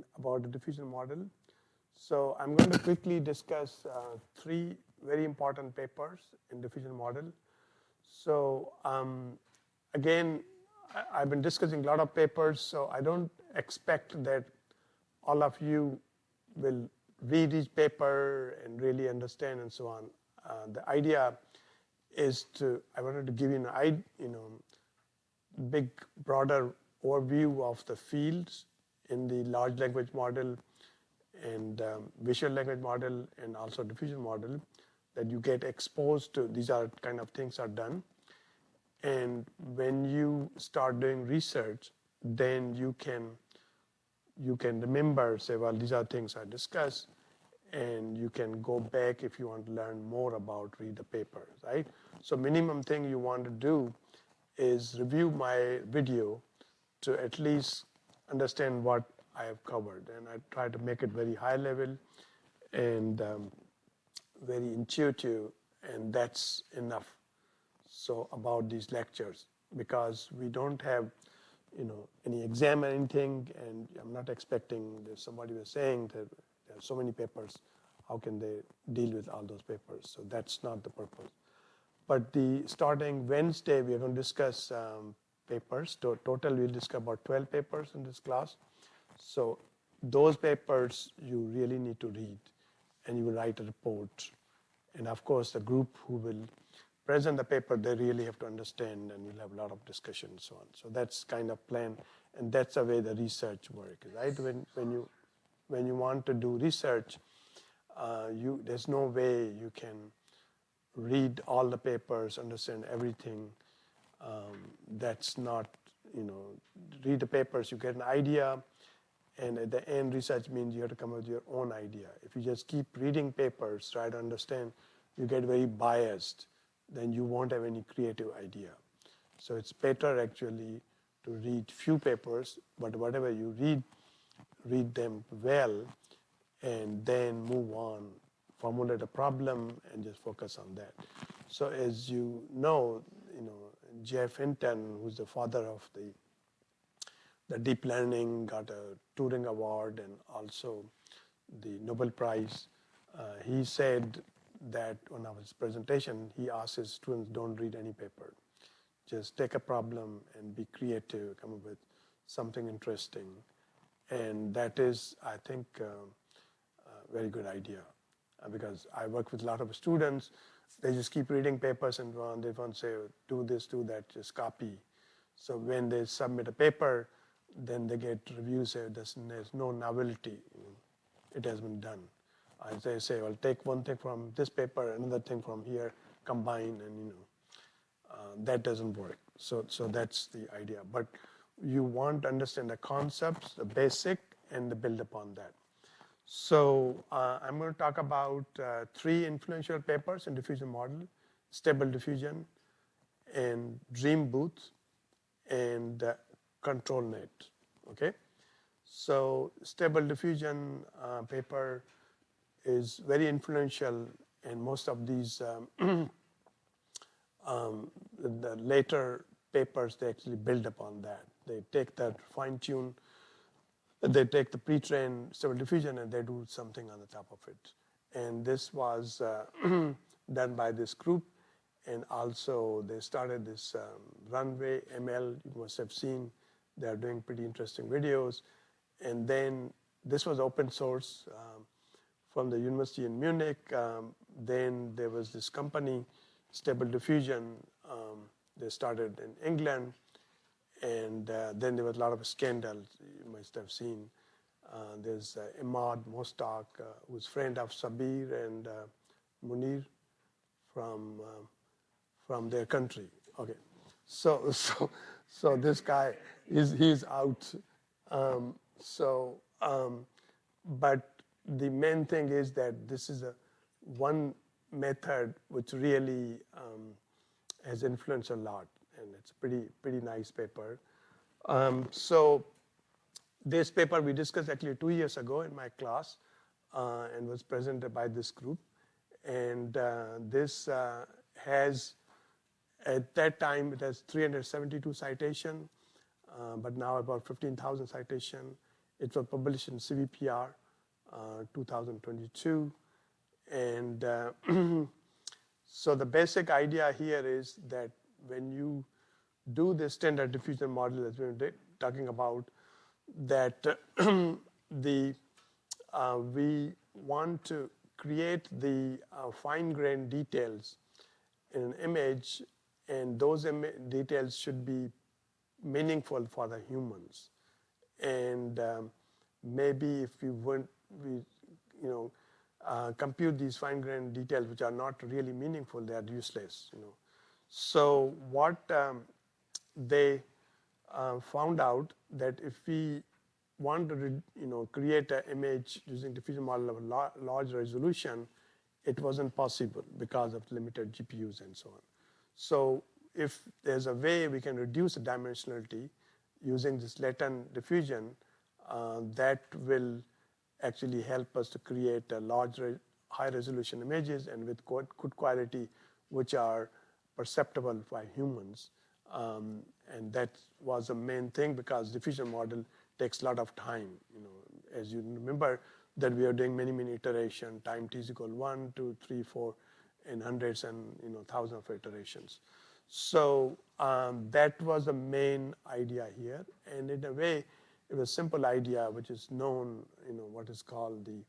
and about the diffusion model. So I'm going to quickly discuss three very important papers in diffusion model. So again, I've been discussing a lot of papers, so I don't expect that all of you will read each paper and really understand and so on. The idea is I wanted to give you big, broader overview of the fields in the large language model and visual language model and also diffusion model, that you get exposed to. These are kind of things are done. And when you start doing research, then you can remember, say, well, these are things I discussed, and you can go back if you want to learn more about, read the paper, right? So minimum thing you want to do is review my video to at least understand what I have covered. And I try to make it very high level and very intuitive, and that's enough. So about these lectures, because we don't have any exam or anything, and I'm not expecting, that somebody was saying that there are so many papers, how can they deal with all those papers? So that's not the purpose. But starting Wednesday, we are going to discuss papers. Total, we'll discuss about 12 papers in this class. So those papers you really need to read, and you will write a report. And of course, the group who will present the paper, they really have to understand, and we'll have a lot of discussion and so on. So that's kind of plan, and that's the way the research works, right? When you want to do research, there's no way you can read all the papers, understand everything. That's not, read the papers, you get an idea, and at the end, research means you have to come up with your own idea. If you just keep reading papers, try to understand, you get very biased, then you won't have any creative idea. So it's better actually to read few papers, but whatever you read them well, and then move on, formulate a problem, and just focus on that. So as you know, Jeff Hinton, who's the father of the deep learning, got a Turing Award and also the Nobel Prize. He said that one of his presentation, he asked his students, don't read any paper. Just take a problem and be creative, come up with something interesting. And that is, I think, a very good idea. Because I work with a lot of students, they just keep reading papers and they won't say, do this, do that, just copy. So when they submit a paper, then they get reviews, say there's no novelty. It has been done. They say, well, take one thing from this paper, another thing from here, combine, and that doesn't work. So that's the idea. But you want to understand the concepts, the basic, and the build upon that. So I'm going to talk about three influential papers in diffusion model: stable diffusion, and Dreambooth, and Controlnet. Okay. So stable diffusion paper is very influential, and most of these the later papers, they actually build upon that. They take that fine-tune, they take the pre-trained stable diffusion and they do something on the top of it. And this was done by this group, and also they started this Runway ML, you must have seen. They are doing pretty interesting videos. And then this was open source from the university in Munich. Then there was this company, Stable Diffusion. They started in England, and then there was a lot of scandals you must have seen. There's Imad Mostak, who's friend of Sabir and Munir from their country. Okay, so this guy he's out. But the main thing is that this is one method which really has influenced a lot, and it's a pretty nice paper. So this paper we discussed actually 2 years ago in my class, and was presented by this group. And this has, at that time, it has 372 citation, but now about 15,000 citation. It was published in CVPR 2022. And so the basic idea here is that when you do the standard diffusion model, as we were talking about, that we want to create the fine-grained details in an image, and those details should be meaningful for the humans. And maybe if we compute these fine-grained details which are not really meaningful, they are useless. So what they found out that if we want to create an image using diffusion model of a large resolution, it wasn't possible because of limited GPUs and so on. So if there's a way we can reduce the dimensionality using this latent diffusion, that will actually help us to create a large, high resolution images and with good quality, which are perceptible by humans. And that was the main thing, because diffusion model takes a lot of time. As you remember, that we are doing many iterations. Time t is equal 1, 2, 3, 4, and hundreds and thousands of iterations. So that was the main idea here, and in a way, it was a simple idea, which is known, what is called the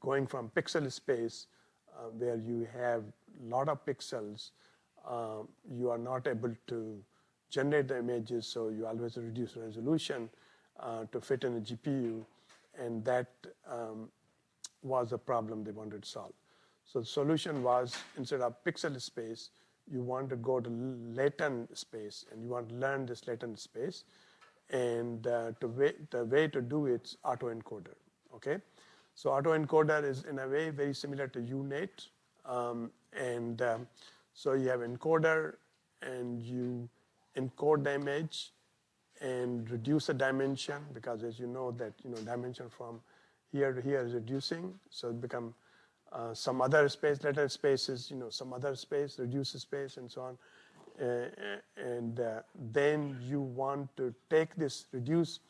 going from pixel space, where you have a lot of pixels. You are not able to generate the images, so you always reduce resolution to fit in a GPU, and that was a problem they wanted to solve. So the solution was, instead of pixel space, you want to go to latent space, and you want to learn this latent space, and the way to do it is autoencoder. Okay, so autoencoder is in a way very similar to UNet, so you have encoder, and you encode the image and reduce the dimension, because as you know that dimension from here to here is reducing, so it become some other space, latent spaces, some other space, reduce the space, and so on. And then you want to take this reduced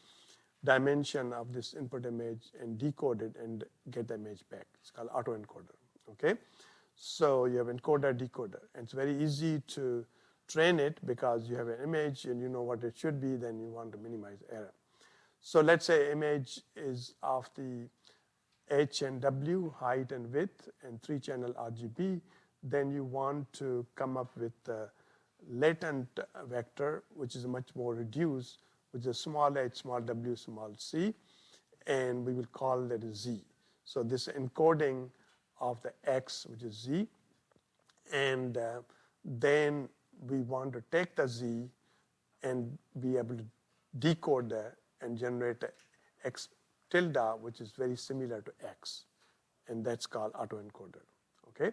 dimension of this input image and decode it and get the image back. It's called autoencoder. Okay, so you have encoder, decoder, and it's very easy to train it because you have an image and you know what it should be. Then you want to minimize error. So let's say image is of the H and W, height and width, and 3-channel RGB. Then you want to come up with the latent vector, which is much more reduced, which is small h, small w, small c, and we will call that z. So this encoding of the x, which is z, and then we want to take the z and be able to decode that and generate x tilde, which is very similar to x, and that's called autoencoder. Okay,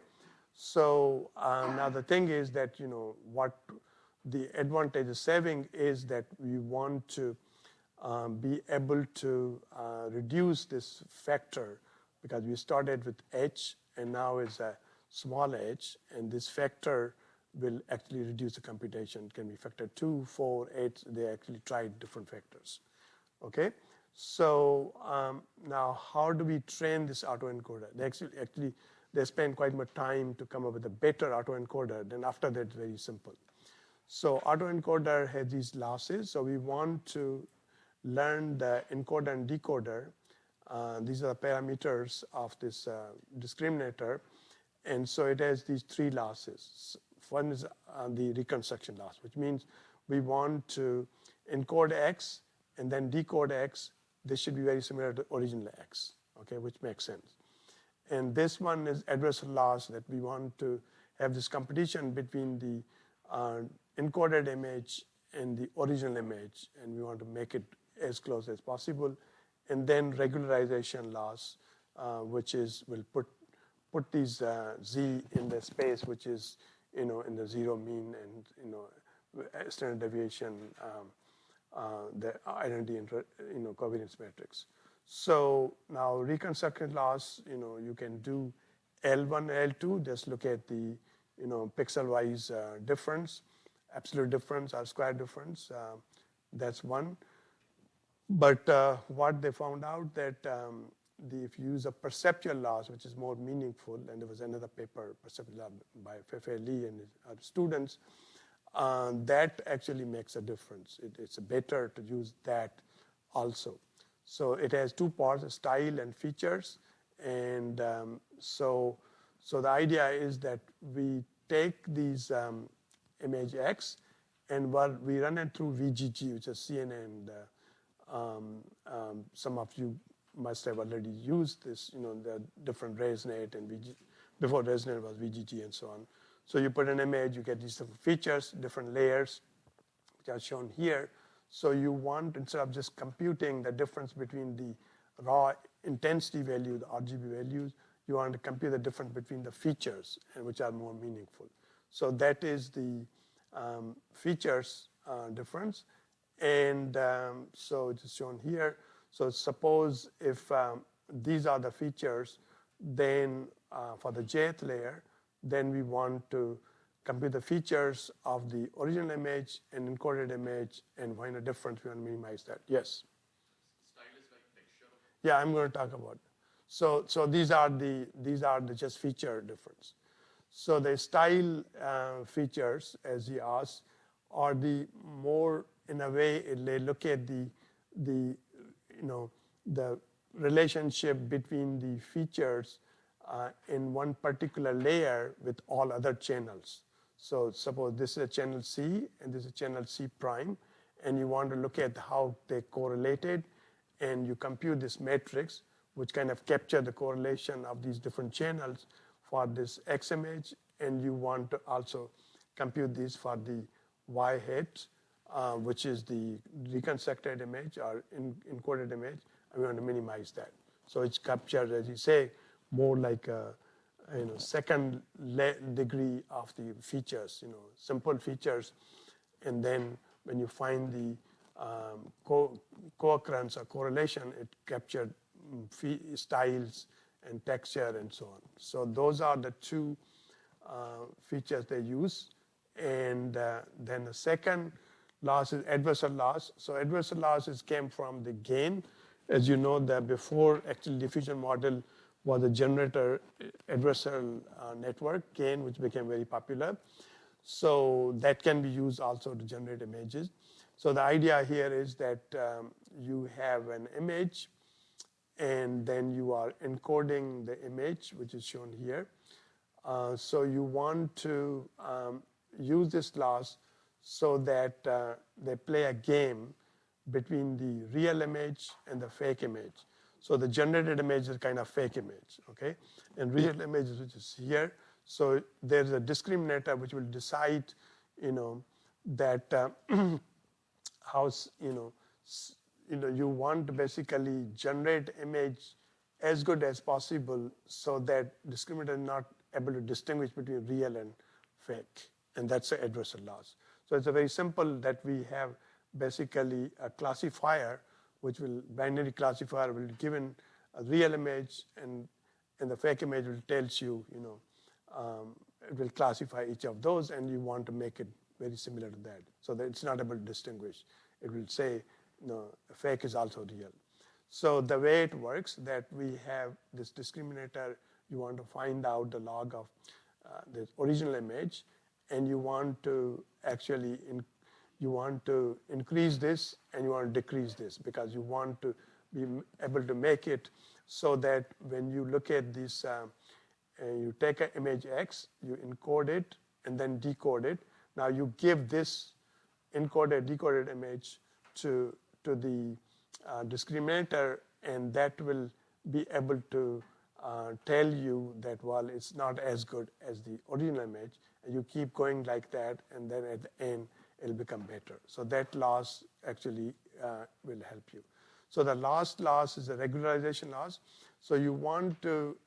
so now the thing is that what the advantage of saving is that we want to be able to reduce this factor, because we started with h and now it's a small h, and this factor will actually reduce the computation. It can be factor 2, 4, 8. They actually tried different factors. Okay, so now how do we train this autoencoder? They spend quite much time to come up with a better autoencoder. Then after that, it's very simple. So autoencoder has these losses. So we want to learn the encoder and decoder. These are the parameters of this discriminator. And so it has these 3 losses. One is the reconstruction loss, which means we want to encode x and then decode x. This should be very similar to original x, okay, which makes sense. And this one is adversarial loss, that we want to have this competition between the encoded image and the original image, and we want to make it as close as possible. And then regularization loss, which is will put these z in the space which is in the zero mean and standard deviation, the identity and covariance matrix. So now reconstruction loss, you can do L1, L2. Just look at the pixel-wise difference, absolute difference or square difference. That's one. But what they found out that if you use a perceptual loss, which is more meaningful, and there was another paper, perceptual loss by Fei Li and his other students, that actually makes a difference. It's better to use that also. So it has two parts, style and features. And so the idea is that we take these image X and we run it through VGG, which is CNN. And some of you must have already used this, the different ResNet and before ResNet was VGG and so on. So you put an image, you get these different features, different layers, which are shown here. So you want, instead of just computing the difference between the raw intensity value, the RGB values, you want to compute the difference between the features, and which are more meaningful. So that is the features difference. And so it's shown here. So suppose if these are the features, then for the jth layer, then we want to compute the features of the original image and encoded image and find a difference. We want to minimize that. Yes? Style is like texture. Yeah, I'm going to talk about it. So these are the just feature difference. So the style features, as he asked, are the more, in a way, they look at the relationship between the features in one particular layer with all other channels. So suppose this is a channel C and this is channel C prime, and you want to look at how they correlated, and you compute this matrix, which kind of capture the correlation of these different channels for this X image, and you want to also compute these for the Y hat, which is the reconstructed image or encoded image, and we want to minimize that. So it's captured, as you say, more like a second degree of the features, simple features, and then when you find the co-occurrence or correlation, it captured styles and texture and so on. So those are the two features they use. And then the second loss is adversarial loss. So adversarial losses came from the gain. As you know, that before actually diffusion model was a generator adversarial network, GAIN, which became very popular. So that can be used also to generate images. So the idea here is that you have an image, and then you are encoding the image, which is shown here. So you want to use this loss so that they play a game between the real image and the fake image. So the generated image is kind of fake image, okay? And real image, which is here. So there's a discriminator which will decide, that how, you want to basically generate image as good as possible so that discriminator is not able to distinguish between real and fake. And that's the adversarial loss. So it's a very simple that we have basically a classifier, which will, binary classifier will given a real image, and the fake image will tells you, it will classify each of those, and you want to make it very similar to that, so that it's not able to distinguish. It will say, fake is also real. So the way it works, that we have this discriminator, you want to find out the log of the original image, and you want to actually increase this and you want to decrease this, because you want to be able to make it so that when you look at this, you take an image X, you encode it and then decode it. Now you give this encoded, decoded image to the discriminator, and that will be able to tell you that, well, it's not as good as the original image, and you keep going like that, and then at the end, it'll become better. So that loss actually will help you. So the last loss is a regularization loss. So you want to,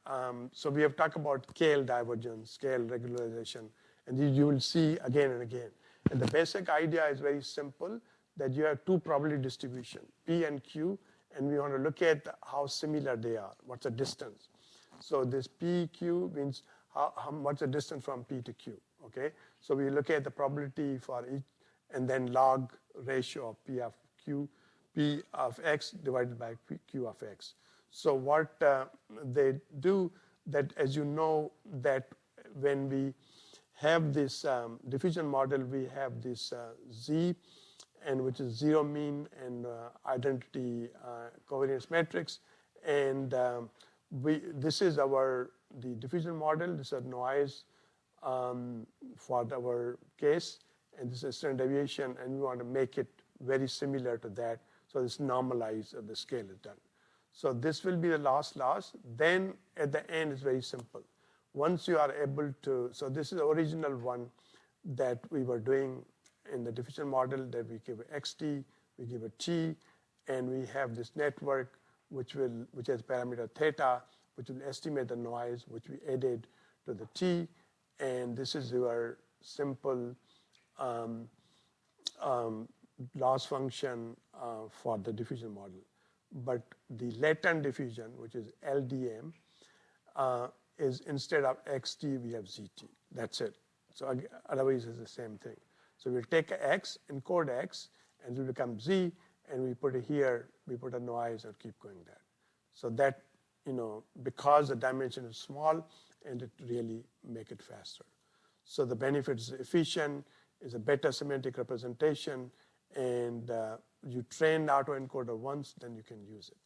so we have talked about scale divergence, scale regularization, and you will see again and again. And the basic idea is very simple, that you have two probability distribution, P and Q, and we want to look at how similar they are, what's the distance. So this PQ means what's the distance from P to Q, okay? So we look at the probability for each, and then log ratio of P of Q P of X divided by Q of X. So what they do, that as you know, that when we have this diffusion model, we have this Z, and which is zero mean and identity covariance matrix. And this is the diffusion model. This is noise for our case, and this is standard deviation, and we want to make it very similar to that. So this normalized, the scale is done. So this will be the last loss. Then at the end, it's very simple. Once you are able to, so this is the original one that we were doing in the diffusion model, that we give a xt, we give a t, and we have this network which has parameter theta, which will estimate the noise which we added to the t, and this is your simple loss function for the diffusion model. But the latent diffusion, which is LDM, is instead of xt, we have zt. That's it. So otherwise, it's the same thing. So we'll take x, encode x, and it will become z, and we put it here, we put a noise and keep going there. So that, because the dimension is small, and it really make it faster. So the benefit is efficient, is a better semantic representation, and you train the autoencoder once, then you can use it.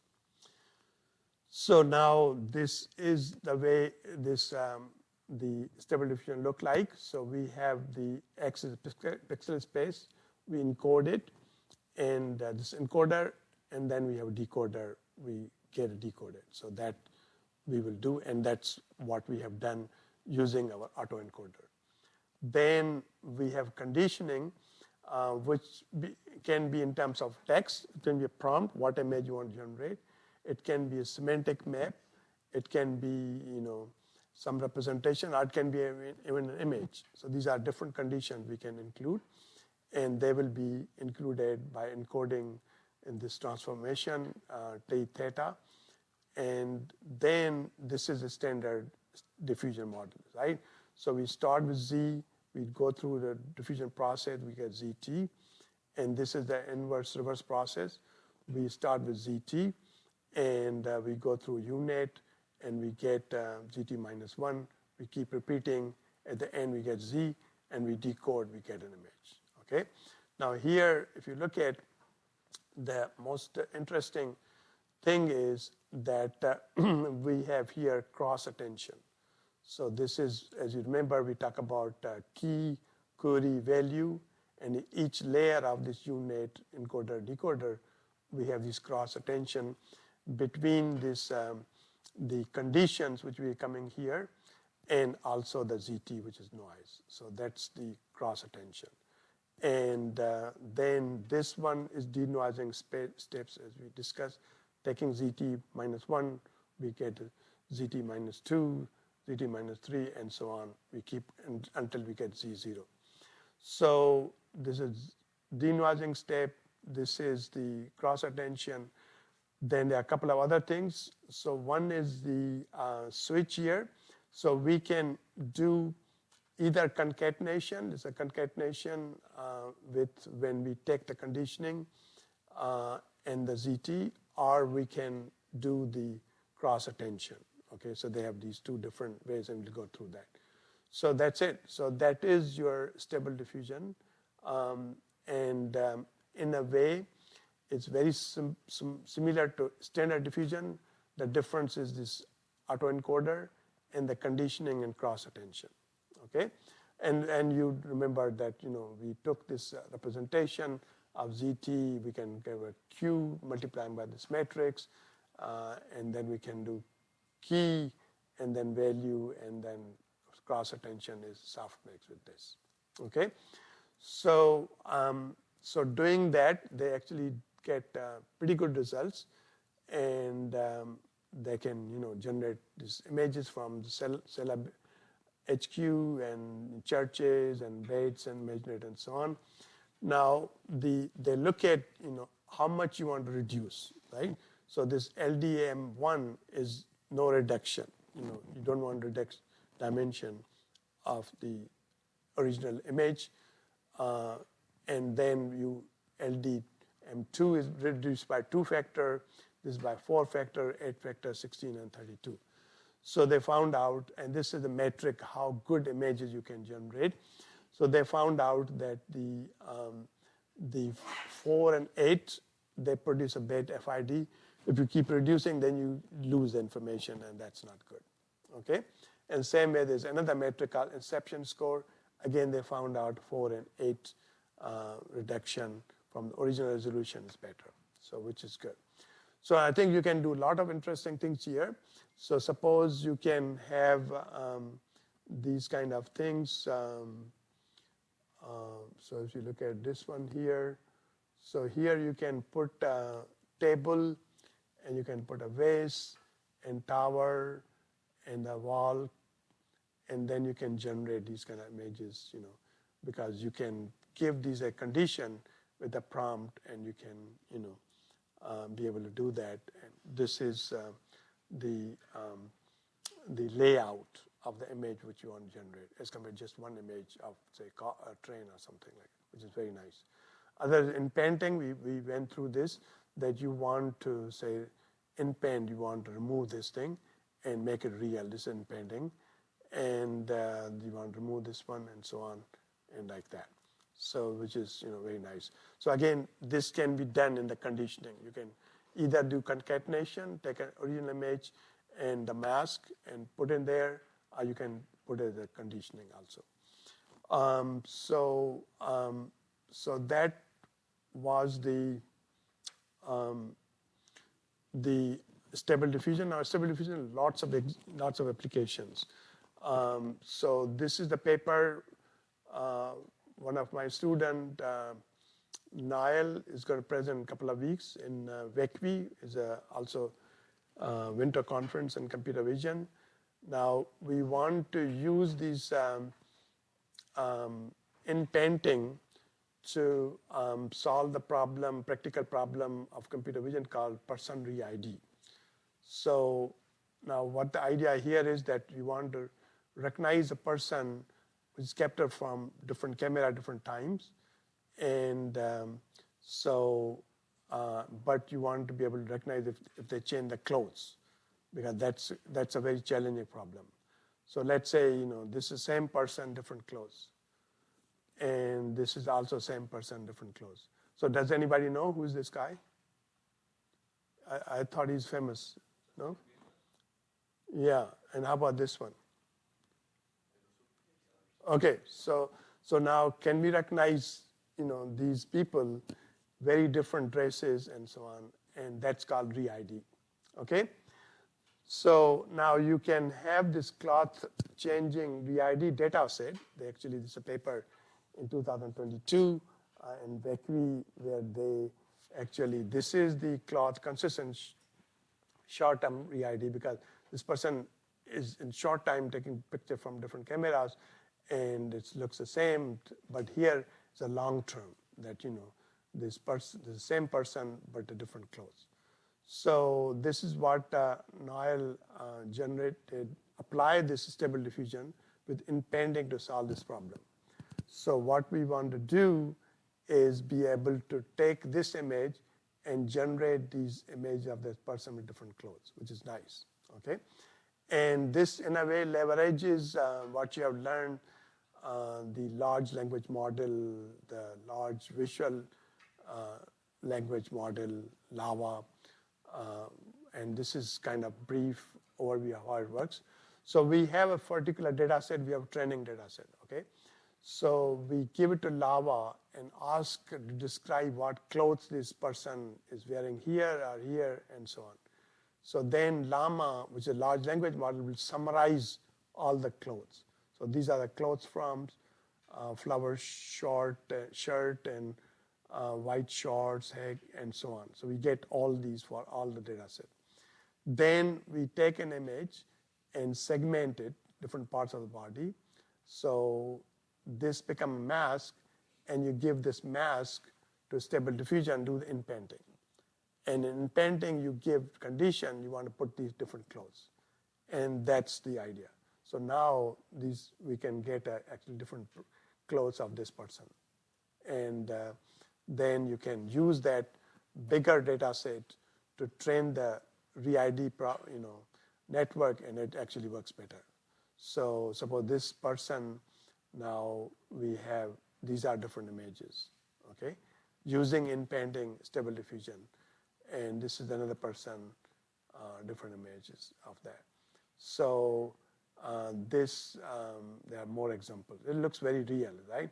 So now this is the way the stable diffusion look like. So we have the X is pixel space, we encode it, and this encoder, and then we have a decoder, we get it decoded. So that we will do, and that's what we have done using our autoencoder. Then we have conditioning, which can be in terms of text. It can be a prompt, what image you want to generate. It can be a semantic map. It can be, some representation, or it can be even an image. So these are different conditions we can include, and they will be included by encoding in this transformation, t theta. And then this is a standard diffusion model, right? So we start with Z, we go through the diffusion process, we get ZT, and this is the inverse reverse process. We start with ZT, and we go through UNet, and we get ZT minus 1. We keep repeating. At the end, we get Z, and we decode, we get an image, okay? Now here, if you look at the most interesting thing is that we have here cross attention. So this is, as you remember, we talk about key, query, value, and each layer of this UNet encoder, decoder, we have this cross attention between this, the conditions which we are coming here, and also the ZT, which is noise. So that's the cross attention. And then this one is denoising steps, as we discussed. Taking ZT minus 1, we get ZT minus 2, ZT minus 3, and so on. We keep until we get Z0. So this is denoising step. This is the cross attention. Then there are a couple of other things. So one is the switch here. So we can do either concatenation. There's a concatenation with when we take the conditioning and the ZT, or we can do the cross attention. Okay, so they have these two different ways, and we'll go through that. So that's it. So that is your stable diffusion, and in a way, it's very similar to standard diffusion. The difference is this autoencoder and the conditioning and cross attention. Okay, and you remember that we took this representation of ZT. We can give a Q multiplying by this matrix, and then we can do key and then value, and then cross attention is softmax with this. Okay, so so doing that, they actually get pretty good results, and they can generate these images from the cell HQ and churches and Bates and Majonet and so on. Now they look at how much you want to reduce, right? So this LDM1 is no reduction. You don't want to reduce dimension of the original image, and then you M2 is reduced by 2 factor, this by 4 factor, 8 factor, 16, and 32. So they found out, and this is the metric how good images you can generate. So they found out that the 4 and 8, they produce a bad FID. If you keep reducing, then you lose the information, and that's not good. Okay? And same way, there's another metric called inception score. Again, they found out 4 and 8 reduction from the original resolution is better, so which is good. So I think you can do a lot of interesting things here. So suppose you can have these kind of things. So if you look at this one here, so here you can put a table, and you can put a vase and tower and a wall, and then you can generate these kind of images, because you can give these a condition with a prompt, and you can, be able to do that. And this is the layout of the image which you want to generate, as compared to just one image of, say, a train or something like that, which is very nice. Other in painting, we went through this, that you want to say, in paint, you want to remove this thing and make it real. This is in painting. And you want to remove this one, and so on, and like that. So, which is, very nice. So again, this can be done in the conditioning. You can either do concatenation, take an original image and the mask and put in there, or you can put it as a conditioning also. So that was the stable diffusion. Now, stable diffusion, lots of applications. So this is the paper. One of my student, Niall, is going to present in a couple of weeks in WECVI, is also a winter conference in computer vision. Now, we want to use these in painting to solve the practical problem of computer vision called person re-ID. So now what the idea here is that you want to recognize a person which is captured from different camera at different times. And but you want to be able to recognize if they change the clothes, because that's a very challenging problem. So let's say, this is same person, different clothes. And this is also same person, different clothes. So does anybody know who's this guy? I thought he's famous, no? Yeah, and how about this one? Okay, so now can we recognize, these people, very different races and so on, and that's called re-ID, okay? So now you can have this cloth changing re-ID data set. This is a paper in 2022 in WECVI, where this is the cloth consistent short-term re-ID, because this person is in short time taking picture from different cameras, and it looks the same, but here it's a long term that, this person, the same person, but a different clothes. So this is what Niall generated, applied this stable diffusion with in-painting to solve this problem. So what we want to do is be able to take this image and generate these images of this person with different clothes, which is nice, okay? And this, in a way, leverages what you have learned, the large language model, the large visual language model, LAVA, and this is kind of brief overview of how it works. So we have a particular data set, we have a training data set, okay? So we give it to Lava and ask to describe what clothes this person is wearing here or here and so on. So then Llama, which is a large language model, will summarize all the clothes. So these are the clothes from flower shirt and white shorts, and so on. So we get all these for all the data set. Then we take an image and segment it, different parts of the body. So this becomes a mask, and you give this mask to Stable Diffusion, do the in-painting. And in painting, you give condition, you want to put these different clothes. And that's the idea. So now we can get actually different clothes of this person. And then you can use that bigger data set to train the ReID network, and it actually works better. So suppose this person, now we have, these are different images, okay? Using in-painting stable diffusion. And this is another person, different images of that. So there are more examples. It looks very real, right?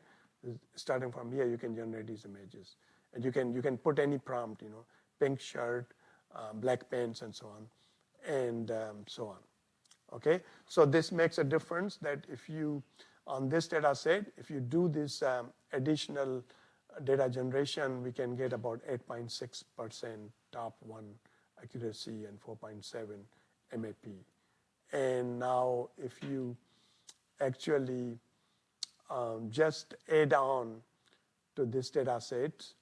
Starting from here, you can generate these images. And you can put any prompt, pink shirt, black pants, and so on, and so on. Okay, so this makes a difference that if you, on this data set, if you do this additional data generation, we can get about 8.6% top one accuracy and 4.7 MAP. And now if you actually just add on to this data set,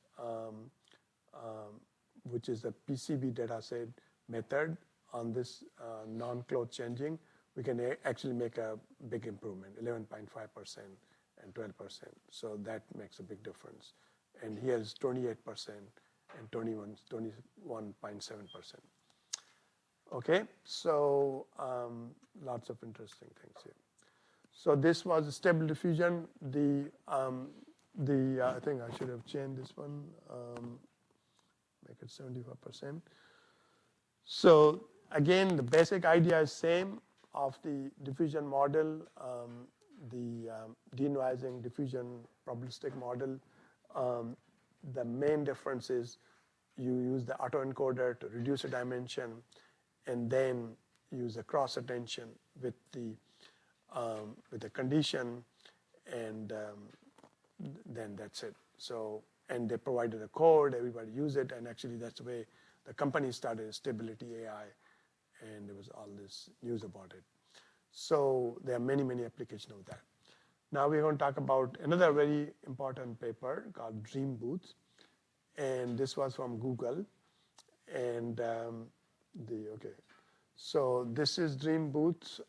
which is the PCB data set method on this non-cloth changing, we can actually make a big improvement, 11.5% and 12%. So that makes a big difference. And here is 28% and 21.7%. Okay, so lots of interesting things here. So this was stable diffusion. I think I should have changed this one, make it 75%. So again, the basic idea is same of the diffusion model, the denoising diffusion probabilistic model. The main difference is you use the autoencoder to reduce a dimension, and then use a cross attention with the condition, and then that's it. So, and they provided a code, everybody used it, and actually that's the way the company started, Stability AI, and there was all this news about it. So there are many, many applications of that. Now we're going to talk about another very important paper called Dreambooth, and this was from Google, and so this is Dreambooth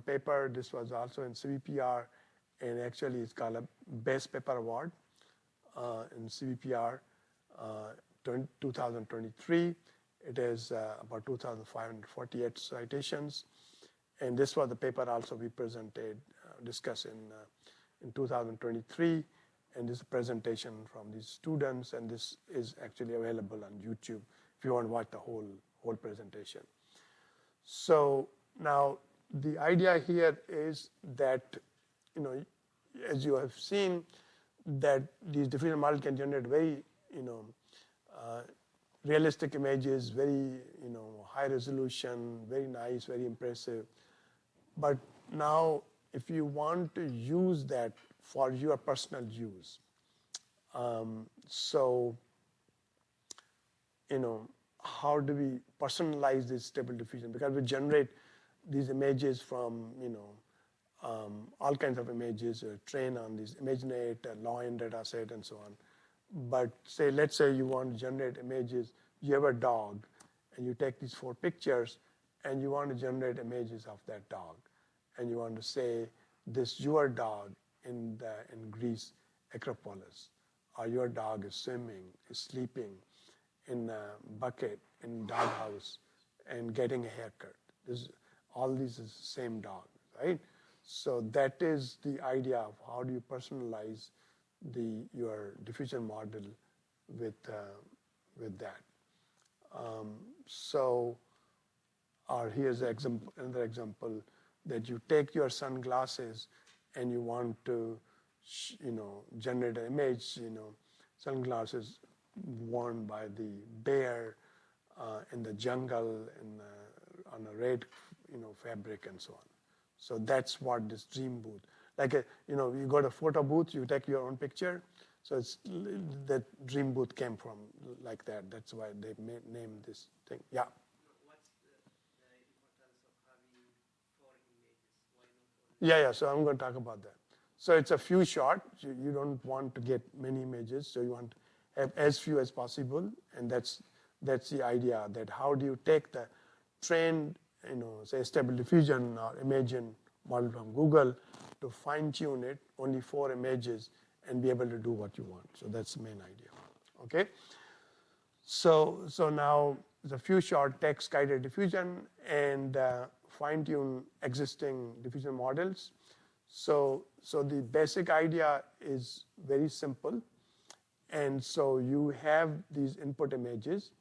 paper. This was also in CVPR, and actually it's called a Best Paper Award in CVPR 2023. It is about 2,548 citations, and this was the paper also we presented, discussed in 2023, and this is a presentation from these students, and this is actually available on YouTube if you want to watch the whole presentation. So now the idea here is that, as you have seen, that these diffusion models can generate very, realistic images, very, high resolution, very nice, very impressive. But now, if you want to use that for your personal use, how do we personalize this stable diffusion? Because we generate these images from, all kinds of images, train on these ImageNet, Lion data set, and so on. But let's say you want to generate images, you have a dog, and you take these 4 pictures, and you want to generate images of that dog. And you want to say, this your dog in Greece, Acropolis, or your dog is swimming, is sleeping in a bucket in doghouse and getting a haircut. All these is the same dog, right? So that is the idea of how do you personalize your diffusion model with that. Here's another example that you take your sunglasses and you want to, generate an image, sunglasses worn by the bear in the jungle on a red, fabric and so on. So that's what this Dreambooth. Like you go to a photo booth, you take your own picture. So it's that Dreambooth came from like that. That's why they named this thing. Yeah. What's the importance of having 4 images? Why not 4? Yeah. So I'm going to talk about that. So it's a few shot. You don't want to get many images, so you want to have as few as possible, and that's the idea. That how do you take the trained, say stable diffusion or Imagen model from Google to fine tune it, only 4 images, and be able to do what you want. So that's the main idea. Okay, so now the few short text guided diffusion and fine tune existing diffusion models. So the basic idea is very simple, and so you have these input images,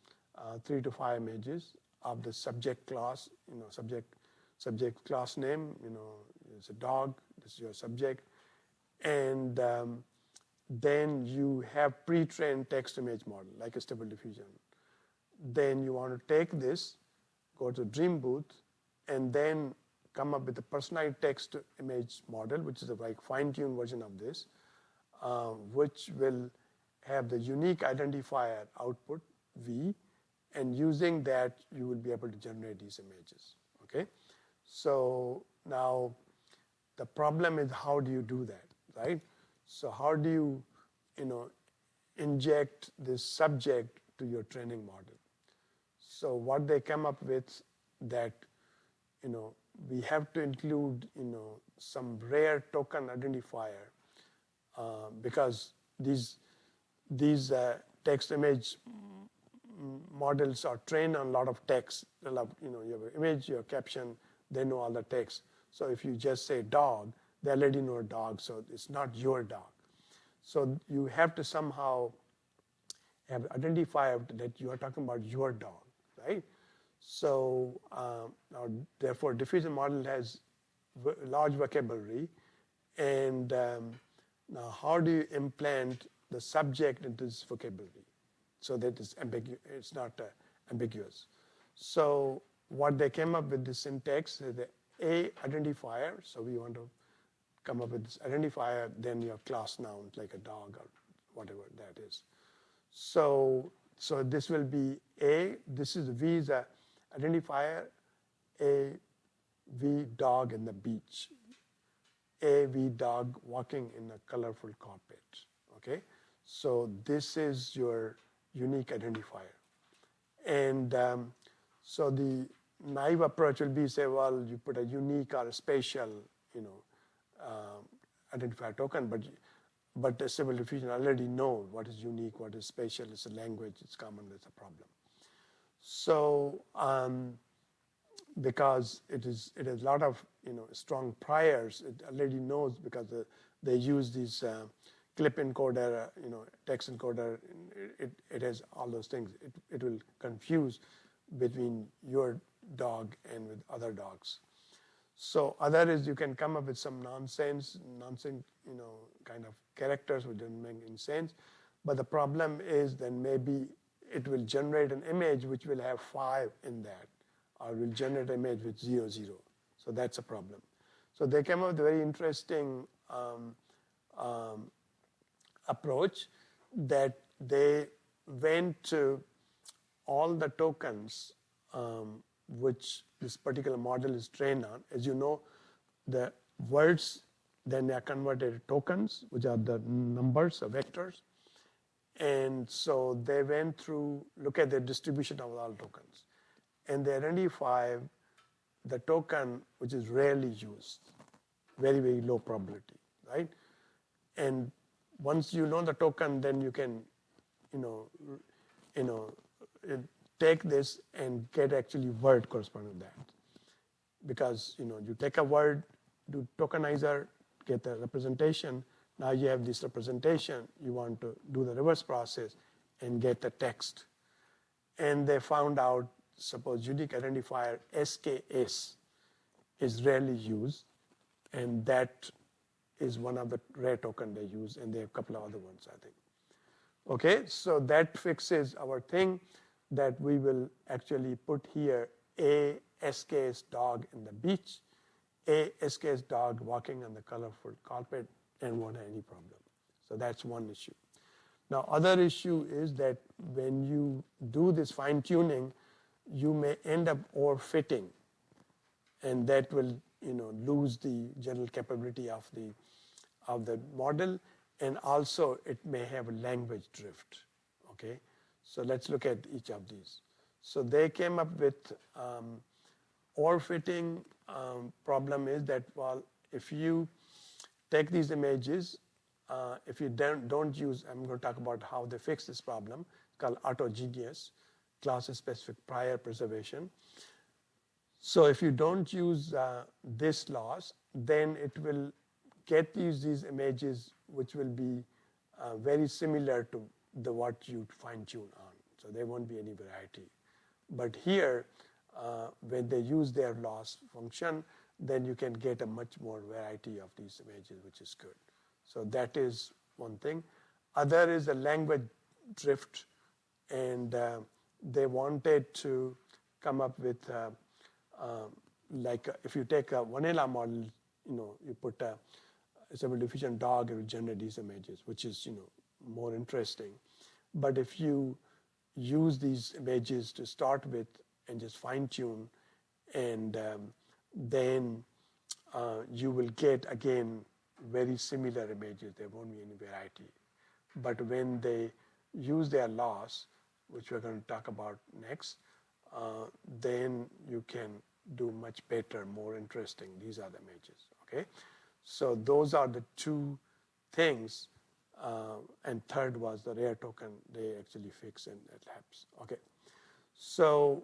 3 to 5 images of the subject class, subject class name, it's a dog, this is your subject, and then you have pre-trained text image model like a stable diffusion. Then you want to take this, go to Dreambooth, and then come up with a personalized text image model, which is a like fine-tuned version of this, which will have the unique identifier output V, and using that you will be able to generate these images. Okay, so now the problem is how do you do that, right? So how do you, inject this subject to your training model? So what they come up with that, we have to include, some rare token identifier because these text image models are trained on a lot of text. You have an image, your caption, they know all the text. So if you just say dog, they already know a dog, so it's not your dog. So you have to somehow have identifier that you are talking about your dog, right? So now, therefore, diffusion model has large vocabulary, and now how do you implant the subject into this vocabulary so that it's not ambiguous? So what they came up with this syntax is the A identifier. So we want to come up with this identifier, then your class noun like a dog or whatever that is. So this will be A. This is V is a identifier. A V dog in the beach. A V dog walking in a colorful carpet. Okay, so this is your unique identifier, and so the naive approach will be say, well, you put a unique or a spatial, identifier token, but the stable diffusion already know what is unique, what is spatial. It's a language. It's common. It's a problem. So because it is a lot of strong priors, it already knows because they use these clip encoder, text encoder. It has all those things. It will confuse between your dog and with other dogs. So other is you can come up with some nonsense, kind of characters which don't make any sense. But the problem is then maybe it will generate an image which will have 5 in that, or will generate an image with 0, 0. So that's a problem. So they came up with a very interesting approach that they went to all the tokens which this particular model is trained on. As you know, the words, then they are converted to tokens, which are the numbers or vectors. And so they went through, look at the distribution of all tokens. And they identify the token which is rarely used, very, very low probability, right? And once you know the token, then you can, take this and get actually word corresponding to that. Because, you take a word, do tokenizer, get the representation. Now you have this representation. You want to do the reverse process and get the text. And they found out, suppose unique identifier SKS is rarely used, and that is one of the rare token they use, and they have a couple of other ones, I think. Okay, so that fixes our thing that we will actually put here A SKS dog in the beach, A SKS dog walking on the colorful carpet, and won't have any problem. So that's one issue. Now, other issue is that when you do this fine tuning, you may end up overfitting, and that will lose the general capability of the model, and also it may have a language drift. Okay, so let's look at each of these. So they came up with overfitting problem is that, well, if you take these images if you don't use, I'm going to talk about how they fix this problem, called autogeneous, class-specific prior preservation. So if you don't use this loss, then it will get these images which will be very similar to what you fine-tune on. So there won't be any variety. But here, when they use their loss function, then you can get a much more variety of these images, which is good. So that is one thing. Other is the language drift, and they wanted to come up with like if you take a vanilla model, you put a Stable Diffusion dog, it will generate these images, which is more interesting. But if you use these images to start with and just fine tune, and then you will get again very similar images. There won't be any variety. But when they use their loss, which we're going to talk about next, then you can do much better, more interesting. These are the images. Okay, so those are the two things. And third was the rare token. They actually fix and it helps. Okay, so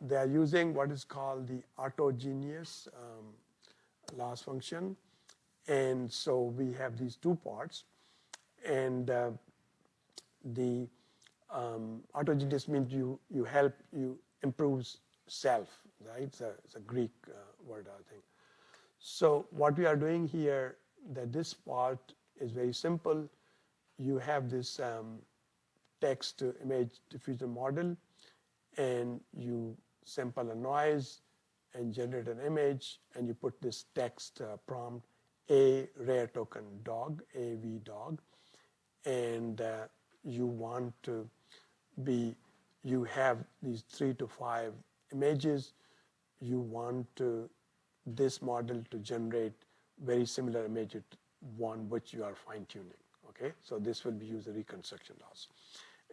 they are using what is called the autogeneous loss function. And so we have these two parts, and the autogeneous means you improves self, right? It's a Greek word, I think. So what we are doing here, that this part is very simple. You have this text to image diffusion model, and you sample a noise and generate an image, and you put this text prompt, a rare token dog, AV dog, and you want to you have these 3 to 5 images. You want this model to generate very similar image to one which you are fine tuning. Okay, so this will be used a reconstruction loss,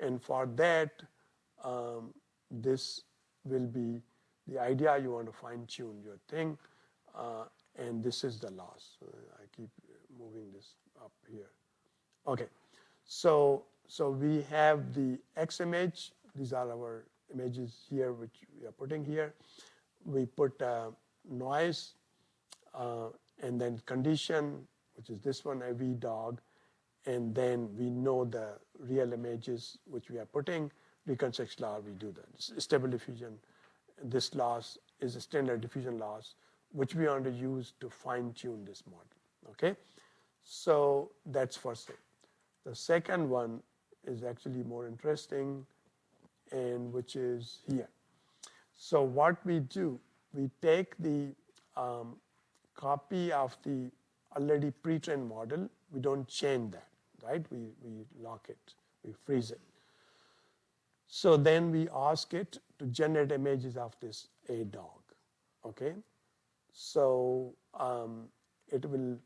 and for that, this will be the idea. You want to fine tune your thing, and this is the loss. I keep moving this up here. Okay, so we have the X image. These are our images here, which we are putting here. We put noise, and then condition, which is this one, a V dog, and then we know the real images which we are putting. Reconstruction loss, we do that. Stable diffusion. This loss is a standard diffusion loss, which we want to use to fine tune this model. Okay, so that's first thing. The second one is actually more interesting, and which is here. So what we do, we take the copy of the already pre-trained model. We don't change that, right? We lock it, we freeze it. So then we ask it to generate images of this A dog. Okay, so it will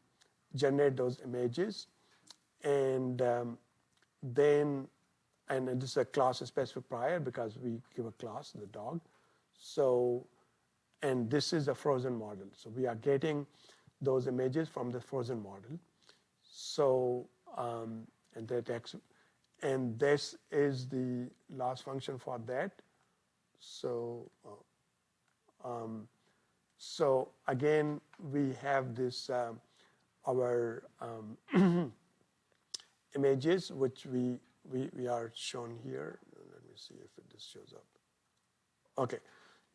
generate those images, and then this is a class specific prior because we give a class, the dog. So, and this is a frozen model. So we are getting those images from the frozen model. So, and this is the loss function for that. So, so again, we have this, our images, which we are shown here. Let me see if this shows up. Okay,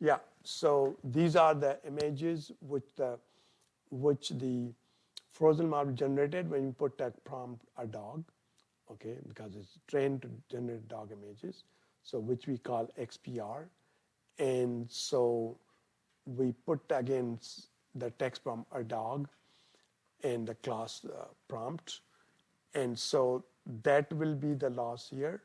yeah. So these are the images which the frozen model generated when you put that prompt a dog. Okay, because it's trained to generate dog images. So which we call XPR, and so we put again the text prompt a dog and the class prompt. And so that will be the loss here.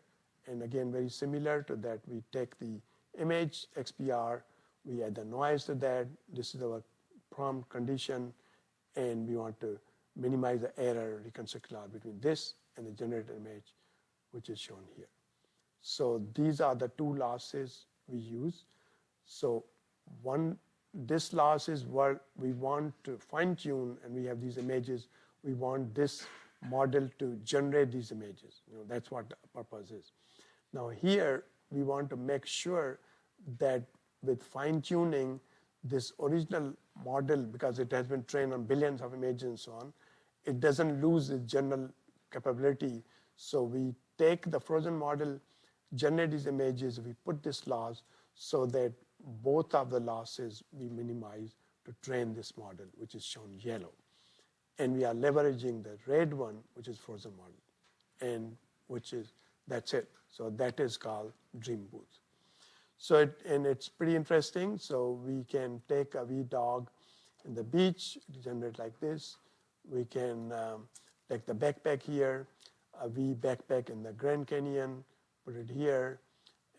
And again, very similar to that, we take the image, XPR, we add the noise to that. This is our prompt condition, and we want to minimize the error reconstruction loss between this and the generated image, which is shown here. So these are the two losses we use. So this loss is what we want to fine tune, and we have these images. We want this model to generate these images. That's what the purpose is. Now here we want to make sure that with fine tuning, this original model, because it has been trained on billions of images and so on, it doesn't lose its general capability. So we take the frozen model, generate these images, we put this loss so that both of the losses we minimize to train this model, which is shown yellow. And we are leveraging the red one, which is frozen model, and that's it. So that is called Dreambooth. So it's pretty interesting. So we can take a wee dog in the beach, generate like this. We can take the backpack here, a wee backpack in the Grand Canyon, put it here,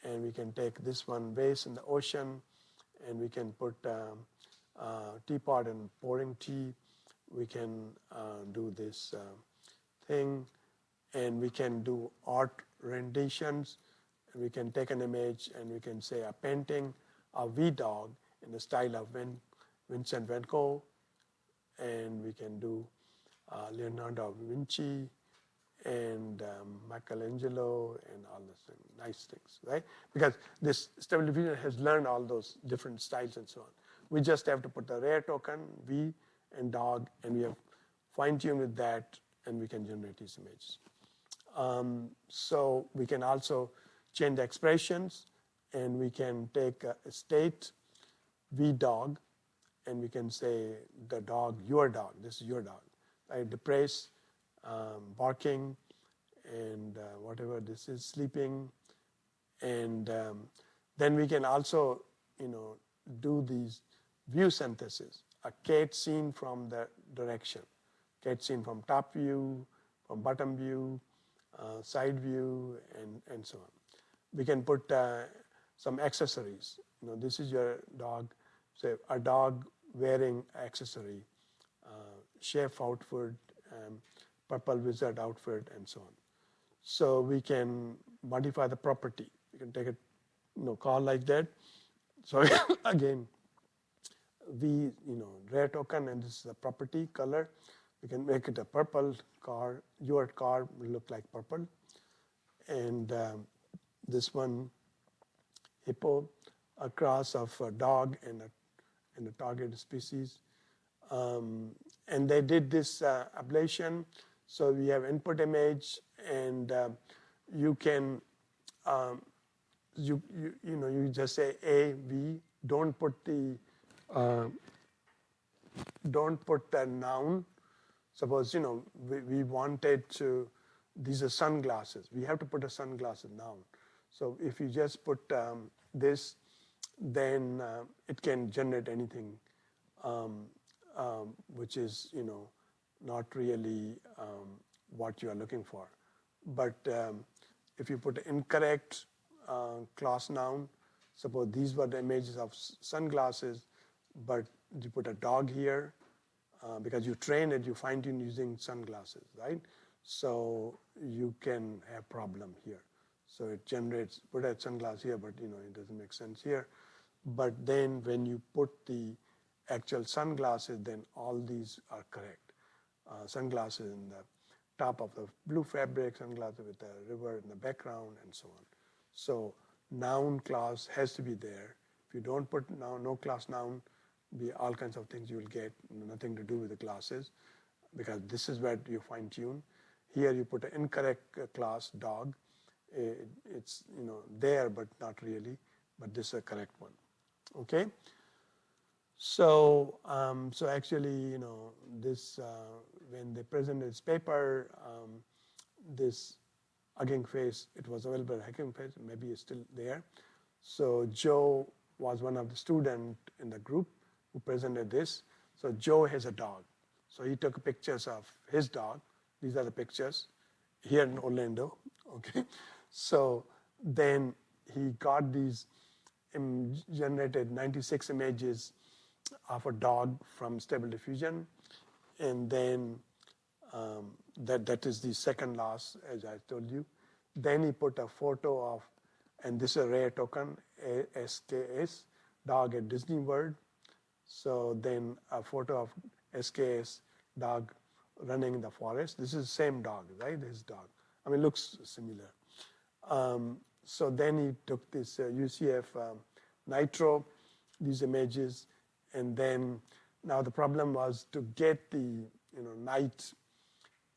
and we can take this one vase in the ocean, and we can put teapot and pouring tea. We can do this thing, and we can do art renditions. And we can take an image and we can say a painting of wee dog in the style of Vincent van Gogh, and we can do Leonardo da Vinci and Michelangelo and all those things, nice things, right? Because this Stable Diffusion has learned all those different styles and so on. We just have to put the rare token, V and dog, and we have fine-tuned with that, and we can generate these images. So we can also change the expressions, and we can take a state, V dog, and we can say the dog, your dog, this is your dog. Right? Depressed, barking, and whatever this is, sleeping. And then we can also, do these view synthesis. A cat seen from the direction, cat seen from top view, from bottom view, side view, and so on. We can put some accessories. This is your dog. Say a dog wearing accessory, chef outfit, purple wizard outfit, and so on. So we can modify the property. We can take a call like that. So again, rare token, and this is the property color. We can make it a purple car. Your car will look like purple. And this one, hippo, a cross of a dog and a target species. And they did this ablation. So we have input image, and you can you just say A, V. Don't put the noun. Suppose we wanted to. These are sunglasses. We have to put a sunglasses noun. So if you just put this, then it can generate anything, which is not really what you are looking for. But if you put incorrect class noun, suppose these were the images of sunglasses, but you put a dog here, because you train it, you fine-tune using sunglasses, right? So you can have problem here. So it generates, put a sunglass here, but it doesn't make sense here. But then when you put the actual sunglasses, then all these are correct. Sunglasses in the top of the blue fabric, sunglasses with the river in the background, and so on. So noun class has to be there. If you don't put no class noun, be all kinds of things you will get, nothing to do with the classes, because this is where you fine tune. Here you put an incorrect class, dog. It's there, but not really. But this is a correct one. Okay. So so actually, this when they presented this paper, this Hugging Face, it was available at Hugging Face. Maybe it's still there. So Joe was one of the students in the group who presented this. So Joe has a dog. So he took pictures of his dog. These are the pictures here in Orlando. Okay. So then he got these generated 96 images of a dog from Stable Diffusion, and then that is the second loss, as I told you. Then he put a photo of, and this is a rare token, SKS, dog at Disney World. So then a photo of SKS dog running in the forest. This is the same dog, right? This dog. I mean, looks similar. So then he took this UCF Nitro, these images, and then now the problem was to get the night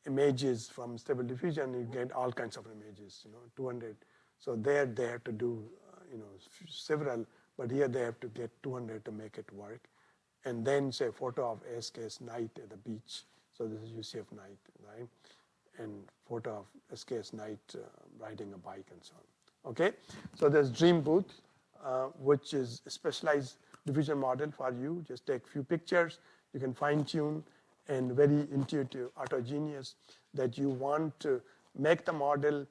images from Stable Diffusion. You get all kinds of images, 200. So there they have to do several, but here they have to get 200 to make it work. And then say photo of SKS night at the beach. So this is UCF night, right? And photo of SKS night riding a bike and so on. Okay, so there's Dreambooth, which is a specialized diffusion model for you. Just take few pictures, you can fine tune, and very intuitive, autogeneous, that you want to make the model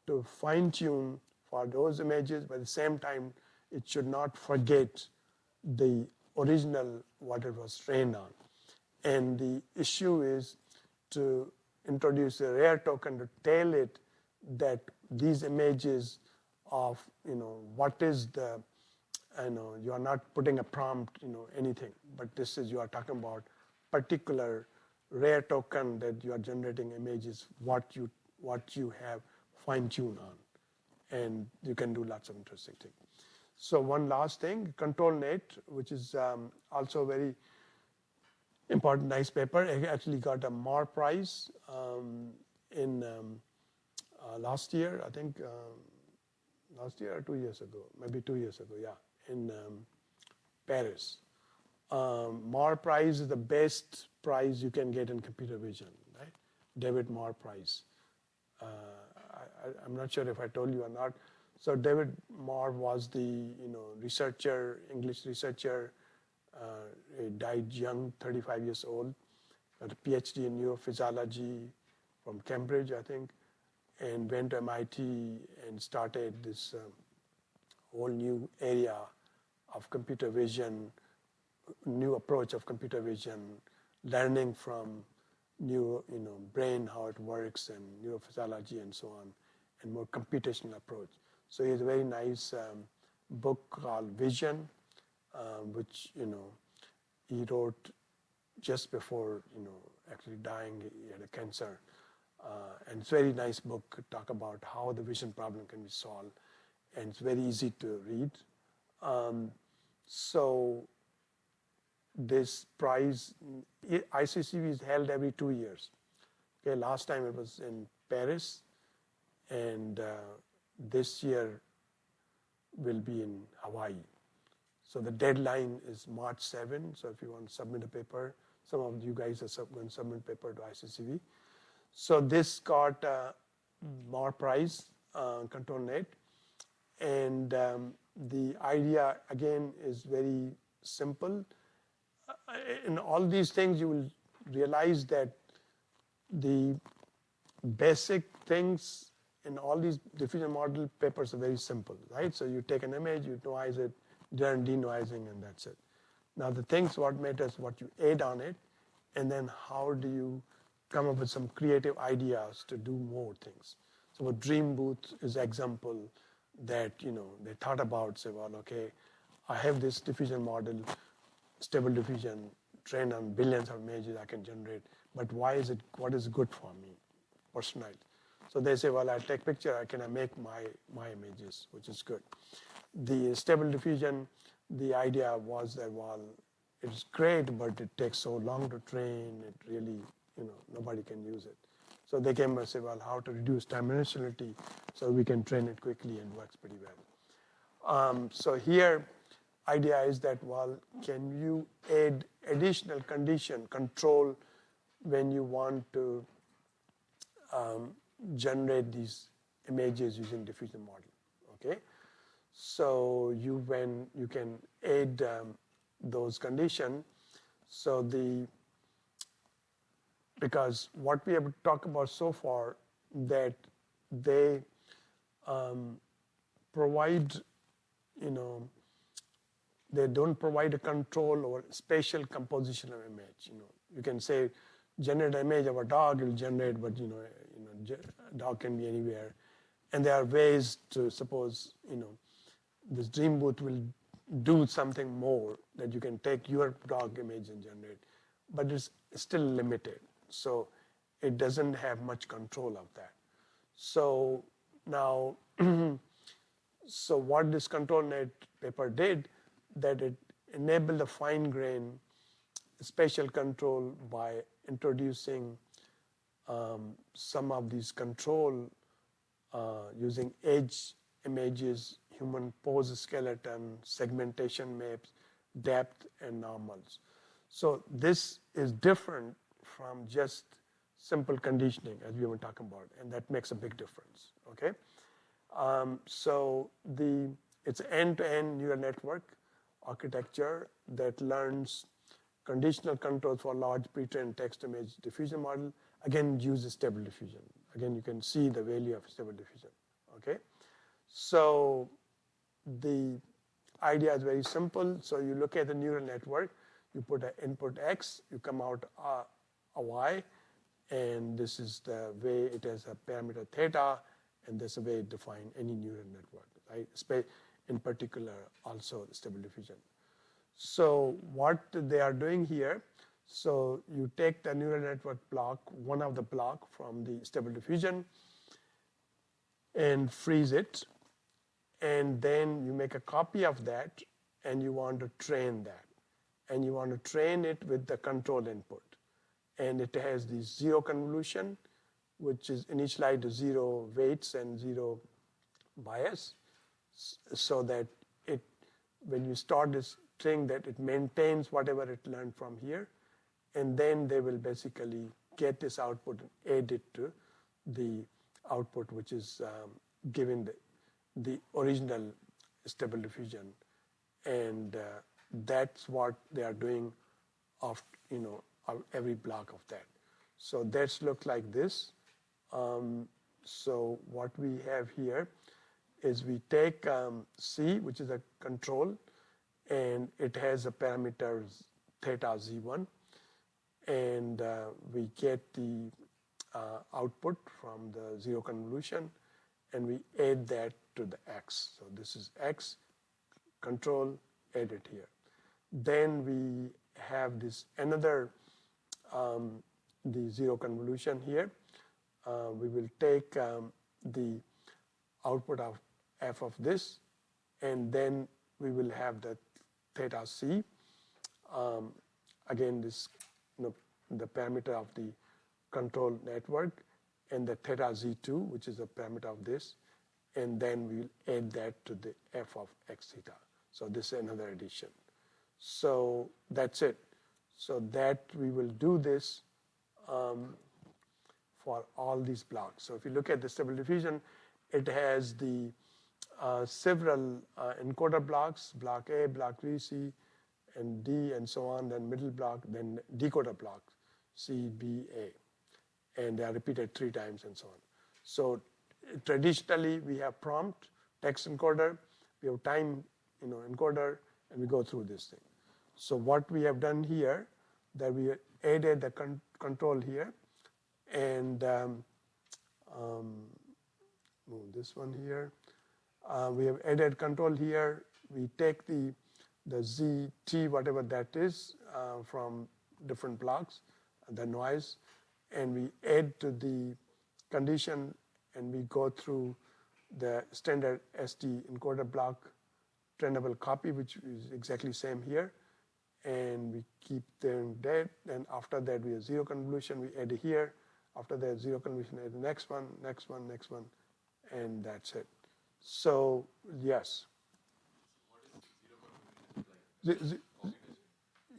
to fine tune for those images, but at the same time, it should not forget the original what it was trained on. And the issue is to introduce a rare token to tell it that these images of what is the you are not putting a prompt anything, but this is you are talking about particular rare token that you are generating images what you have fine-tuned on, and you can do lots of interesting things. So one last thing, Controlnet, which is also very important, nice paper. It actually got a MAR prize in last year, I think last year or 2 years ago, maybe 2 years ago, yeah, in Paris. MAR prize is the best prize you can get in computer vision, right? David MAR prize. I'm not sure if I told you or not. So David Marr was the researcher, English researcher. He died young, 35 years old. Got a PhD in neurophysiology from Cambridge, I think, and went to MIT and started this whole new area of computer vision, new approach of computer vision, learning from brain, how it works, and neurophysiology and so on, and more computational approach. So he has a very nice book called Vision, which he wrote just before actually dying. He had a cancer, and it's a very nice book to talk about how the vision problem can be solved, and it's very easy to read. So this prize, ICCV is held every 2 years. Okay, last time it was in Paris, and this year will be in Hawaii. So the deadline is March 7. So if you want to submit a paper, some of you guys are going to submit paper to ICCV. So this got MAR prize, Controlnet, and the idea again is very simple. In all these things, you will realize that the basic things in all these diffusion model papers are very simple, right? So you take an image, you noise it, then denoising, and that's it. Now the things what matters, what you add on it, and then how do you come up with some creative ideas to do more things. So what Dreambooth is example that they thought about, say, well, okay, I have this diffusion model, stable diffusion, trained on billions of images I can generate, but what is good for me, personalized? So they say, well, I'll take picture, can I make my images, which is good. The stable diffusion, the idea was that, well, it's great, but it takes so long to train, it really, nobody can use it. So they came and said, well, how to reduce time dimensionality so we can train it quickly and works pretty well. So here, idea is that, well, can you add additional control when you want to generate these images using diffusion model, okay? So when you can add those conditions, so because what we have talked about so far, that they provide, they don't provide a control over spatial composition of image. You can say generate an image of a dog, it will generate, but dog can be anywhere. And there are ways to suppose, this Dreambooth will do something more, that you can take your dog image and generate, but it's still limited. So it doesn't have much control of that. So now, so what this Controlnet paper did, that it enabled a fine-grained spatial control by introducing some of these control using edge images, human pose skeleton, segmentation maps, depth, and normals. So this is different from just simple conditioning, as we were talking about, and that makes a big difference. Okay, so it's an end-to-end neural network architecture that learns conditional controls for large pre-trained text-image diffusion model. Again, uses stable diffusion. Again, you can see the value of stable diffusion. Okay, so the idea is very simple. So you look at the neural network, you put an input X, you come out a Y, and this is the way it has a parameter theta, and that's the way it defines any neural network, right? In particular, also stable diffusion. So what they are doing here, so you take the neural network block, one of the block from the stable diffusion, and freeze it, and then you make a copy of that, and you want to train that. And you want to train it with the control input. And it has the zero convolution, which is initialized to zero weights and zero bias, so that it, when you start this string, that it maintains whatever it learned from here, and then they will basically get this output and add it to the output, which is given the original stable diffusion, and that's what they are doing of every block of that. So that's look like this. So what we have here is we take C, which is a control, and it has a parameter theta Z1, and we get the output from the zero convolution, and we add that to the X. So this is X, control, add it here. Then we have this another, the zero convolution here. We will take the output of f of this, and then we will have the theta C. Again, this the parameter of the control network, and the theta Z2, which is a parameter of this, and then we'll add that to the f of x theta. So this is another addition. So that's it. So that we will do this for all these blocks. So if you look at the stable diffusion, it has the several encoder blocks, block A, block B, C, and D, and so on, then middle block, then decoder blocks, C, B, A. And they are repeated 3 times and so on. So traditionally, we have prompt, text encoder, we have time encoder, and we go through this thing. So what we have done here, that we added the control here, and move this one here. We have added control here. We take the Z, T, whatever that is, from different blocks, the noise, and we add to the condition, and we go through the standard ST encoder block trainable copy, which is exactly same here, and we keep them dead. And after that, we have zero convolution, we add here. After that, zero convolution, add the next one, next one, next one, and that's it. So yes.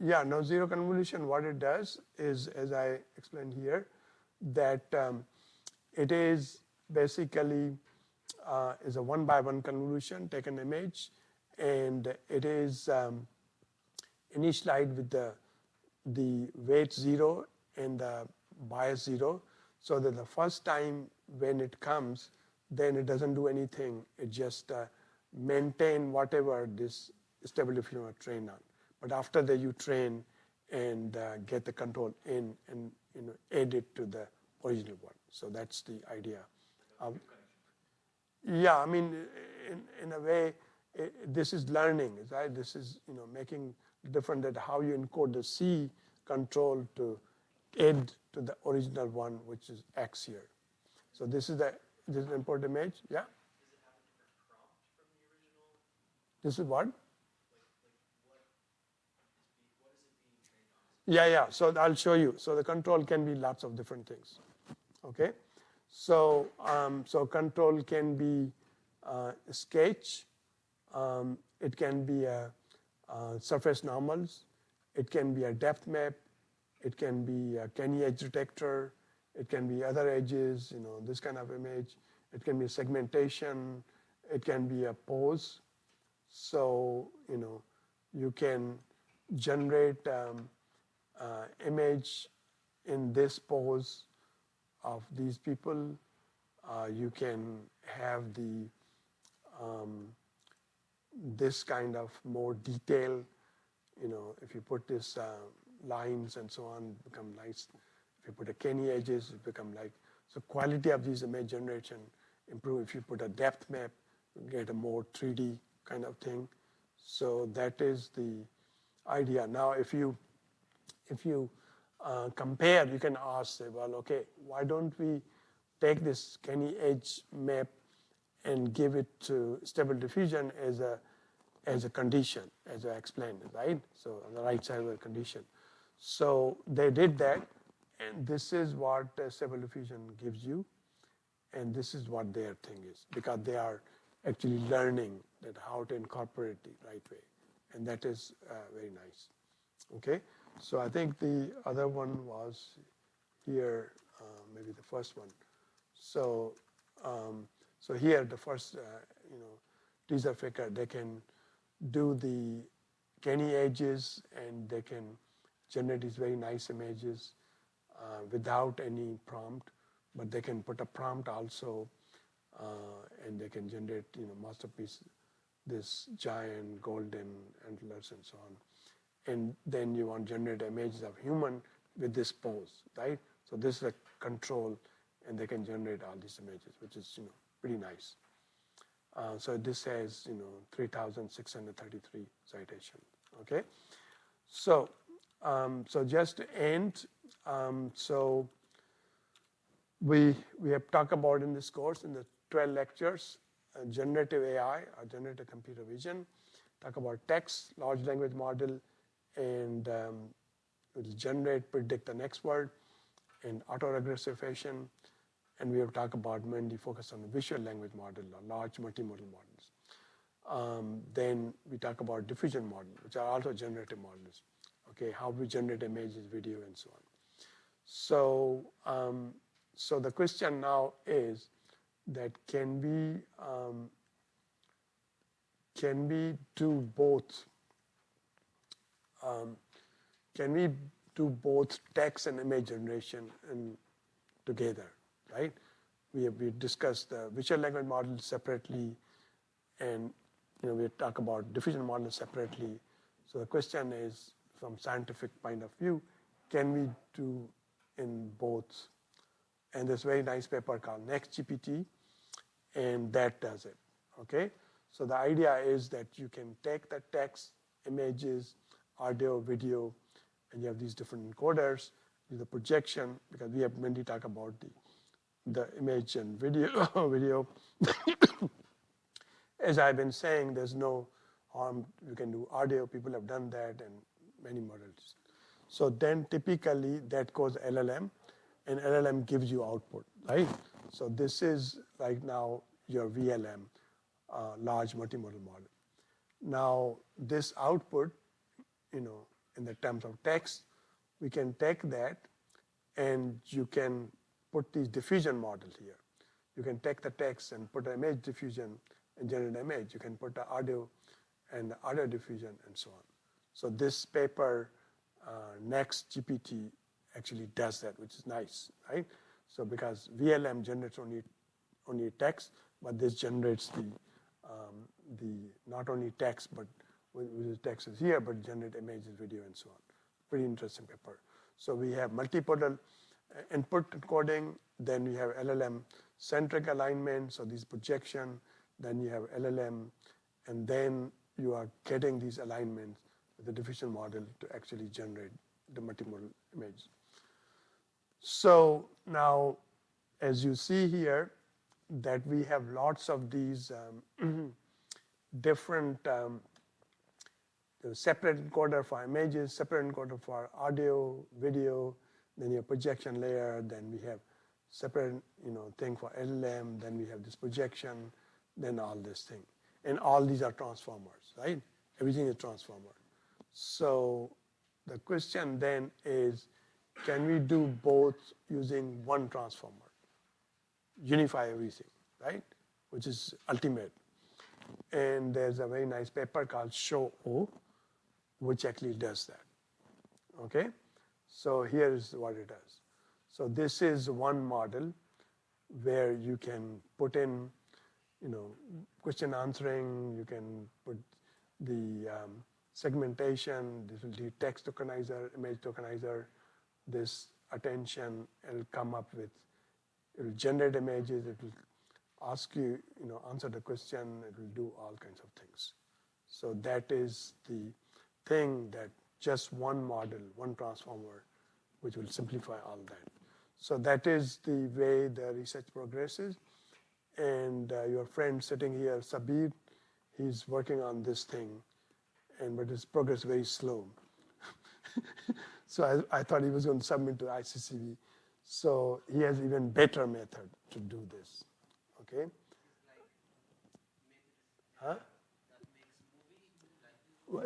Yeah, no, zero convolution, what it does is, as I explained here, that it is basically is a 1-by-1 convolution, take an image, and it is initialized with the weight 0 and the bias 0, so that the first time when it comes, then it doesn't do anything. It just maintain whatever this stable diffusion was trained on. But after that, you train and get the control in and add it to the original one. So that's the idea. Yeah, I mean, in a way, this is learning, right? This is making different that how you encode the C control to add to the original one, which is X here. So this is an import image, yeah? Does it have a different prompt from the original? This is what? What is it being trained on? Yeah. So I'll show you. So the control can be lots of different things. Okay. So control can be sketch. It can be a surface normals. It can be a depth map. It can be a Kenny edge detector. It can be other edges. This kind of image. It can be segmentation. It can be a pose. So you can generate image in this pose of these people. You can have this kind of more detail. If you put this lines and so on, become nice. If you put a Kenny edges, it become like, so quality of these image generation improve. If you put a depth map, you get a more 3D kind of thing. So that is the idea. Now, if you compare, you can ask, say, well, okay, why don't we take this Kenny edge map and give it to Stable Diffusion as a condition, as I explained, right? So on the right side of the condition. So they did that, and this is what Stable Diffusion gives you, and this is what their thing is, because they are actually learning that how to incorporate the right way, and that is very nice. Okay, so I think the other one was here, maybe the first one. So here the first, teaser flicker, they can do the Kenny edges, and they can generate these very nice images without any prompt, but they can put a prompt also, and they can generate, masterpiece, this giant golden antlers and so on. And then you want to generate images of human with this pose, right? So this is a control, and they can generate all these images, which is, pretty nice. So this has, 3,633 citation. Okay, so just to end, so we have talked about in this course, in the 12 lectures, generative AI or generative computer vision. Talk about text, large language model, and it will generate, predict the next word, and autoregressivation. And we have talked about mainly focus on the visual language model or large multimodal models. Then we talk about diffusion model, which are also generative models. Okay, how we generate images, video, and so on. So the question now is that can we do both? Can we do both text and image generation together? Right? We discussed the visual language model separately, and we talk about diffusion model separately. So the question is, from scientific point of view, can we do in both? And there's a very nice paper called NextGPT, and that does it. Okay, so the idea is that you can take the text, images, audio, video, and you have these different encoders, do the projection, because we have mainly talked about the image and video. As I've been saying, there's no harm. You can do audio. People have done that, and many models. So then typically that goes LLM, and LLM gives you output, right? So this is right now your VLM, large multimodal model. Now this output, in the terms of text, we can take that, and you can put these diffusion model here. You can take the text and put an image diffusion and generate an image. You can put the audio and the audio diffusion and so on. So this paper, NextGPT, actually does that, which is nice, right? So because VLM generates only text, but this generates the not only text, but the text is here, but generate images, video, and so on. Pretty interesting paper. So we have multimodal input encoding, then we have LLM centric alignment, so these projection, then you have LLM, and then you are getting these alignments with the diffusion model to actually generate the multimodal image. So now, as you see here, that we have lots of these different separate encoder for images, separate encoder for audio, video, then your projection layer, then we have separate thing for LLM, then we have this projection, then all this thing. And all these are transformers, right? Everything is transformer. So the question then is, can we do both using one transformer? Unify everything, right? Which is ultimate. And there's a very nice paper called Show O, which actually does that. Okay? So here's what it does. So this is one model where you can put in, question answering, you can put the segmentation, this will be text tokenizer, image tokenizer, this attention, it'll come up with, it will generate images, it will ask you, answer the question, it will do all kinds of things. So that is the thing, that just one model, one transformer, which will simplify all that. So that is the way the research progresses. And your friend sitting here, Sabir, he's working on this thing, but his progress is very slow. So I thought he was going to submit to ICCV. So he has even better method to do this. Okay? Huh?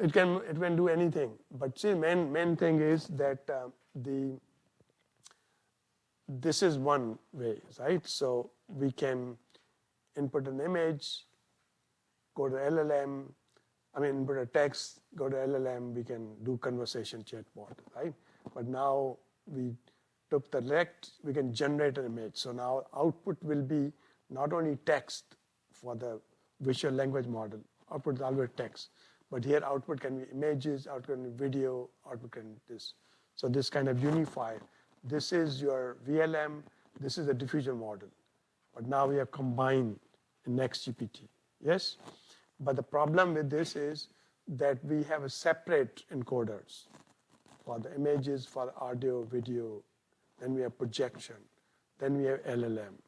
It can do anything, but see, main thing is that this is one way, right? So we can input an image, go to LLM. Input a text, go to LLM. We can do conversation chatbot, right? But now we took the text, we can generate an image. So now output will be not only text for the visual language model. Output is always text. But here output can be images, output can be video, output can be this. So this kind of unify. This is your VLM, this is a diffusion model. But now we have combined in NextGPT, yes? But the problem with this is that we have a separate encoders for the images, for the audio, video, then we have projection, then we have LLM.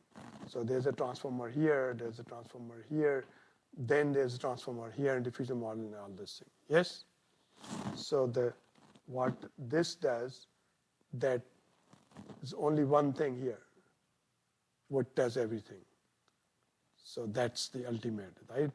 So there's a transformer here, there's a transformer here, then there's a transformer here in diffusion model and all this thing. Yes? So what this does, that is only one thing here, what does everything. So that's the ultimate, right?